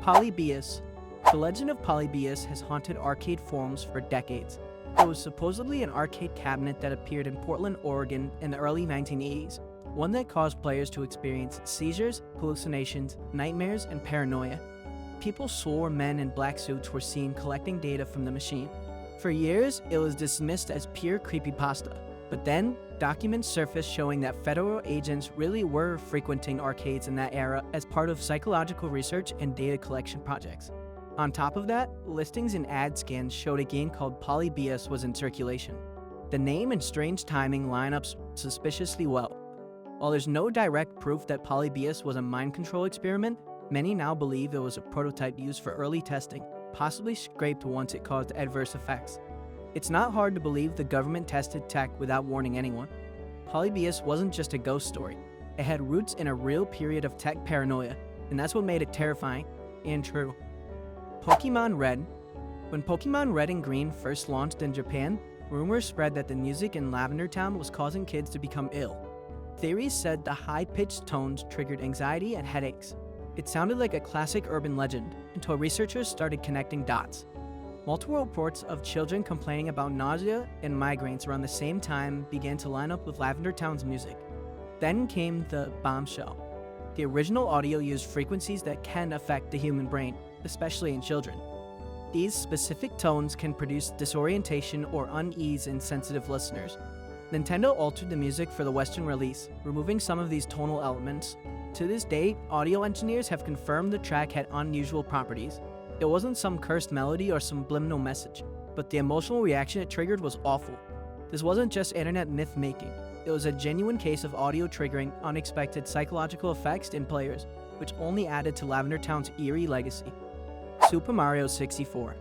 Polybius. The legend of Polybius has haunted arcade forums for decades. It was supposedly an arcade cabinet that appeared in Portland, Oregon in the early 1980s, one that caused players to experience seizures, hallucinations, nightmares, and paranoia. People swore men in black suits were seen collecting data from the machine. For years, it was dismissed as pure creepypasta, but then documents surfaced showing that federal agents really were frequenting arcades in that era as part of psychological research and data collection projects. On top of that, listings and ad scans showed a game called Polybius was in circulation. The name and strange timing line up suspiciously well. While there's no direct proof that Polybius was a mind control experiment, many now believe it was a prototype used for early testing, possibly scraped once it caused adverse effects. It's not hard to believe the government tested tech without warning anyone. Polybius wasn't just a ghost story. It had roots in a real period of tech paranoia, and that's what made it terrifying and true. Pokemon Red. When Pokemon Red and Green first launched in Japan, rumors spread that the music in Lavender Town was causing kids to become ill. Theories said the high-pitched tones triggered anxiety and headaches. It sounded like a classic urban legend until researchers started connecting dots. Multiple reports of children complaining about nausea and migraines around the same time began to line up with Lavender Town's music. Then came the bombshell. The original audio used frequencies that can affect the human brain, especially in children. These specific tones can produce disorientation or unease in sensitive listeners. Nintendo altered the music for the Western release, removing some of these tonal elements. To this day, audio engineers have confirmed the track had unusual properties. It wasn't some cursed melody or subliminal message, but the emotional reaction it triggered was awful. This wasn't just internet myth-making. It was a genuine case of audio triggering unexpected psychological effects in players, which only added to Lavender Town's eerie legacy. Super Mario 64.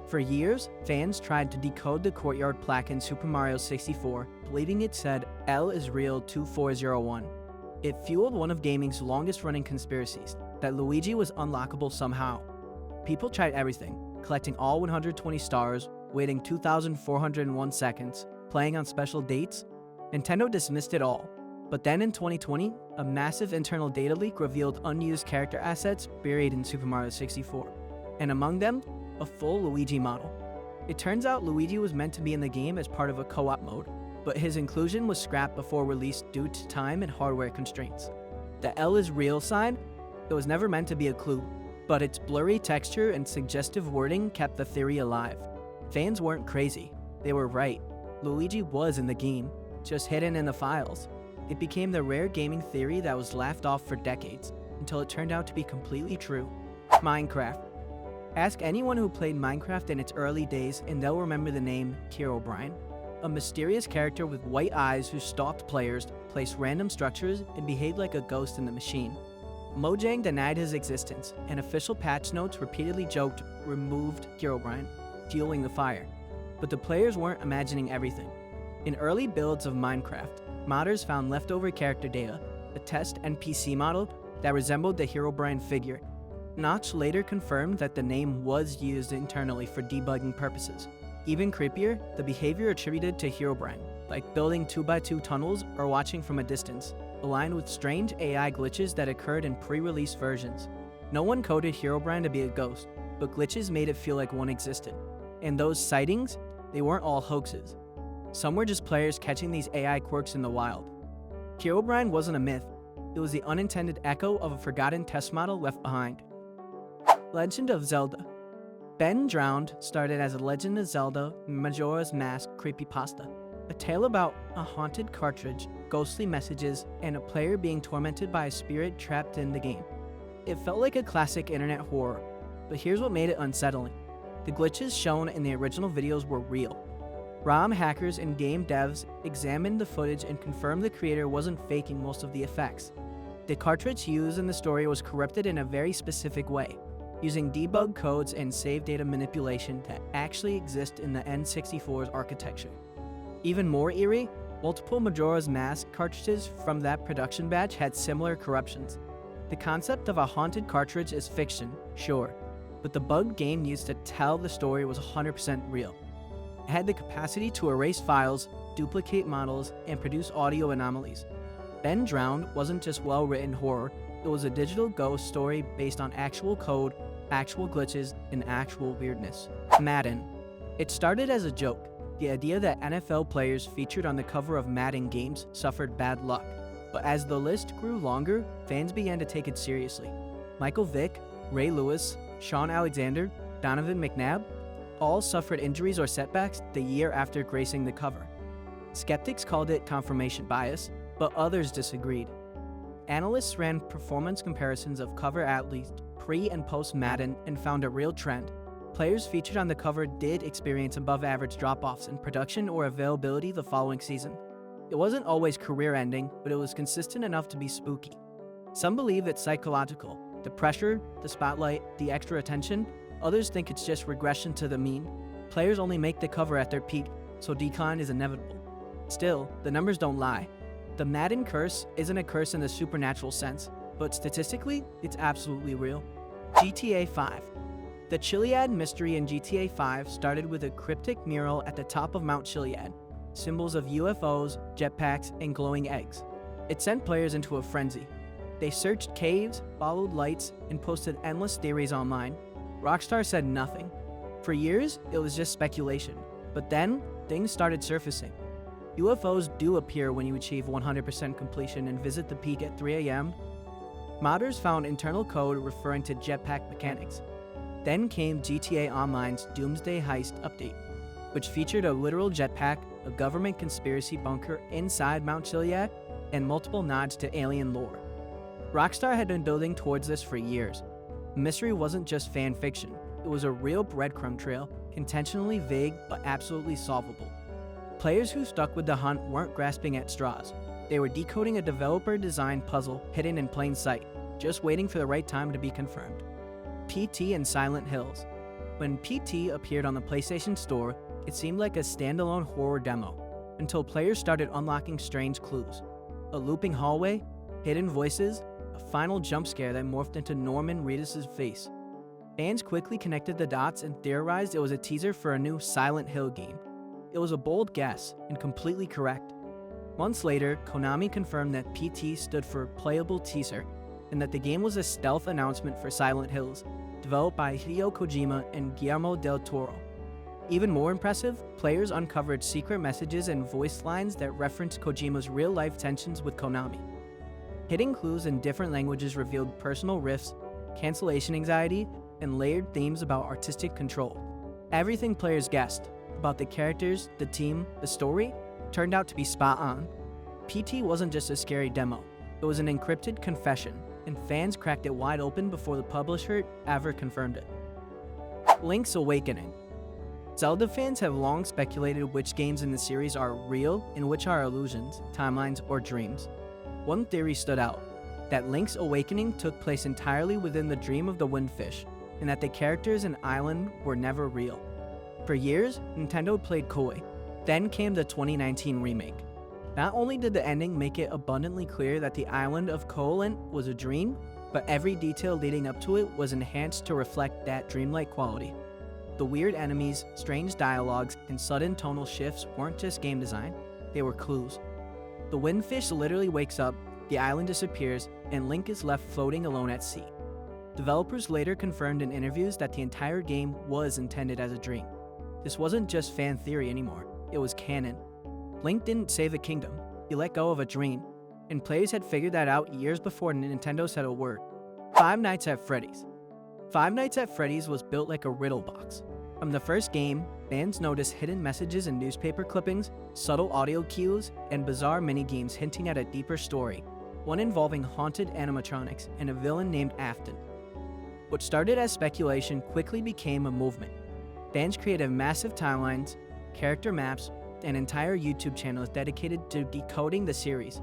For years, fans tried to decode the courtyard plaque in Super Mario 64, believing it said, L is real 2401. It fueled one of gaming's longest-running conspiracies, that Luigi was unlockable somehow. People tried everything, collecting all 120 stars, waiting 2,401 seconds, playing on special dates. Nintendo dismissed it all. But then in 2020, a massive internal data leak revealed unused character assets buried in Super Mario 64. And among them, a full Luigi model. It turns out Luigi was meant to be in the game as part of a co-op mode, but his inclusion was scrapped before release due to time and hardware constraints. The L is real sign, it was never meant to be a clue, but its blurry texture and suggestive wording kept the theory alive. Fans weren't crazy, they were right. Luigi was in the game, just hidden in the files. It became the rare gaming theory that was laughed off for decades, until it turned out to be completely true. Minecraft. Ask anyone who played Minecraft in its early days and they'll remember the name Herobrine, a mysterious character with white eyes who stalked players, placed random structures, and behaved like a ghost in the machine. Mojang denied his existence, and official patch notes repeatedly joked removed Herobrine, fueling the fire. But the players weren't imagining everything. In early builds of Minecraft, modders found leftover character data, a test NPC model that resembled the Herobrine figure. Notch later confirmed that the name was used internally for debugging purposes. Even creepier, the behavior attributed to Herobrine, like building 2x2 tunnels or watching from a distance, aligned with strange AI glitches that occurred in pre-release versions. No one coded Herobrine to be a ghost, but glitches made it feel like one existed. And those sightings, they weren't all hoaxes. Some were just players catching these AI quirks in the wild. Herobrine wasn't a myth, it was the unintended echo of a forgotten test model left behind. Legend of Zelda. Ben Drowned started as a Legend of Zelda Majora's Mask creepypasta, a tale about a haunted cartridge, ghostly messages, and a player being tormented by a spirit trapped in the game. It felt like a classic internet horror, but here's what made it unsettling. The glitches shown in the original videos were real. ROM hackers and game devs examined the footage and confirmed the creator wasn't faking most of the effects. The cartridge used in the story was corrupted in a very specific way, using debug codes and save data manipulation that actually exist in the N64's architecture. Even more eerie, multiple Majora's Mask cartridges from that production batch had similar corruptions. The concept of a haunted cartridge is fiction, sure, but the bugged game used to tell the story was 100% real. It had the capacity to erase files, duplicate models, and produce audio anomalies. Ben Drowned wasn't just well-written horror, it was a digital ghost story based on actual code, actual glitches, and actual weirdness. Madden. It started as a joke, the idea that NFL players featured on the cover of Madden games suffered bad luck. But as the list grew longer, fans began to take it seriously. Michael Vick, Ray Lewis, Sean Alexander, Donovan McNabb, all suffered injuries or setbacks the year after gracing the cover. Skeptics called it confirmation bias, but others disagreed. Analysts ran performance comparisons of cover athletes pre and post Madden and found a real trend. Players featured on the cover did experience above-average drop-offs in production or availability the following season. It wasn't always career-ending, but it was consistent enough to be spooky. Some believe it's psychological, the pressure, the spotlight, the extra attention. Others think it's just regression to the mean. Players only make the cover at their peak, so decline is inevitable. Still, the numbers don't lie. The Madden curse isn't a curse in the supernatural sense, but statistically, it's absolutely real. GTA 5. The Chiliad mystery in GTA 5 started with a cryptic mural at the top of Mount Chiliad, symbols of UFOs, jetpacks, and glowing eggs. It sent players into a frenzy. They searched caves, followed lights, and posted endless theories online. Rockstar said nothing. For years, it was just speculation, but then things started surfacing. UFOs do appear when you achieve 100% completion and visit the peak at 3 a.m. Modders found internal code referring to jetpack mechanics. Then came GTA Online's Doomsday Heist update, which featured a literal jetpack, a government conspiracy bunker inside Mount Chiliad, and multiple nods to alien lore. Rockstar had been building towards this for years. The mystery wasn't just fan fiction, it was a real breadcrumb trail, intentionally vague but absolutely solvable. Players who stuck with the hunt weren't grasping at straws. They were decoding a developer-designed puzzle hidden in plain sight, just waiting for the right time to be confirmed. PT and Silent Hills. When PT appeared on the PlayStation Store, it seemed like a standalone horror demo, until players started unlocking strange clues. A looping hallway, hidden voices, a final jump scare that morphed into Norman Reedus' face. Fans quickly connected the dots and theorized it was a teaser for a new Silent Hill game. It was a bold guess, and completely correct. Months later, Konami confirmed that PT stood for Playable Teaser, and that the game was a stealth announcement for Silent Hills, developed by Hideo Kojima and Guillermo del Toro. Even more impressive, players uncovered secret messages and voice lines that referenced Kojima's real-life tensions with Konami. Hidden clues in different languages revealed personal rifts, cancellation anxiety, and layered themes about artistic control. Everything players guessed about the characters, the team, the story turned out to be spot on. PT wasn't just a scary demo, it was an encrypted confession, and fans cracked it wide open before the publisher ever confirmed it. Link's Awakening. Zelda fans have long speculated which games in the series are real and which are illusions, timelines, or dreams. One theory stood out, that Link's Awakening took place entirely within the dream of the Windfish, and that the characters and island were never real. For years, Nintendo played coy. Then came the 2019 remake. Not only did the ending make it abundantly clear that the island of Koholint was a dream, but every detail leading up to it was enhanced to reflect that dreamlike quality. The weird enemies, strange dialogues, and sudden tonal shifts weren't just game design, they were clues. The Windfish literally wakes up, the island disappears, and Link is left floating alone at sea. Developers later confirmed in interviews that the entire game was intended as a dream. This wasn't just fan theory anymore, it was canon. Link didn't save a kingdom, he let go of a dream, and players had figured that out years before Nintendo said a word. Five Nights at Freddy's. Five Nights at Freddy's was built like a riddle box. From the first game, fans noticed hidden messages in newspaper clippings, subtle audio cues, and bizarre mini-games hinting at a deeper story, one involving haunted animatronics and a villain named Afton. What started as speculation quickly became a movement. Fans created massive timelines, character maps, and entire YouTube channels dedicated to decoding the series.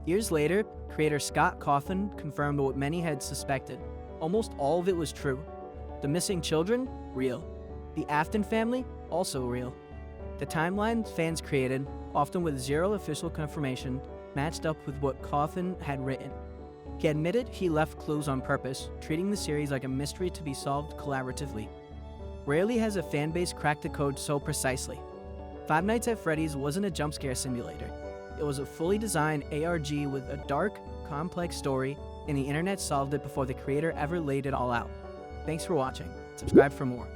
Years later, creator Scott Cawthon confirmed what many had suspected. Almost all of it was true. The missing children? Real. The Afton family? Also real. The timelines fans created, often with zero official confirmation, matched up with what Cawthon had written. He admitted he left clues on purpose, treating the series like a mystery to be solved collaboratively. Rarely has a fanbase cracked the code so precisely. Five Nights at Freddy's wasn't a jump scare simulator. It was a fully designed ARG with a dark, complex story, and the internet solved it before the creator ever laid it all out. Thanks for watching. Subscribe for more.